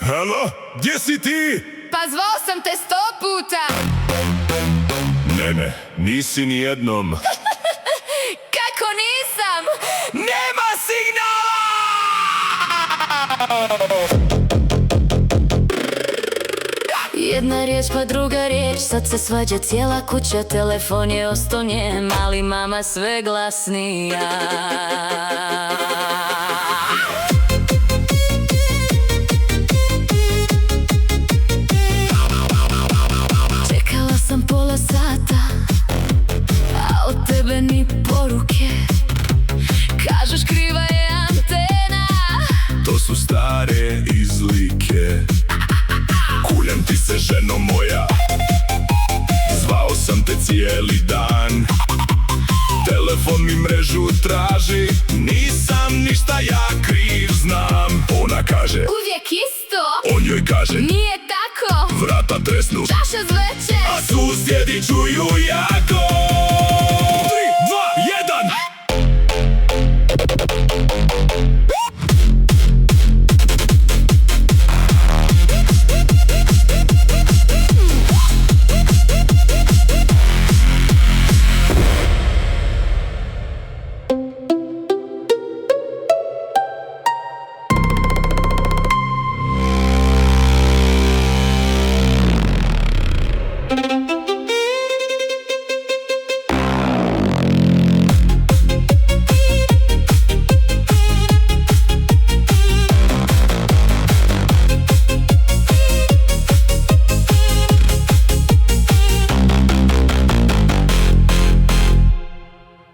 Halo, gdje si ti? Pa zvao sam te 100 puta. Ne, nisi ni jednom. Kako nisam? Nema signala! Jedna riječ pa druga riječ, sad se svađa cijela kuća. Telefon je ostao njem, ali mama sve glasnija. Čekala sam pola sata, a od tebe ni poruke. Kažeš kriva je antena. To su stare izlike. Kuljem ti se, ženo moja. Zvao sam te cijeli dan. Telefon mi mrežu traži. Nisam ništa ja kriv, znam. Ona kaže Uvijek isto. On joj kaže Nije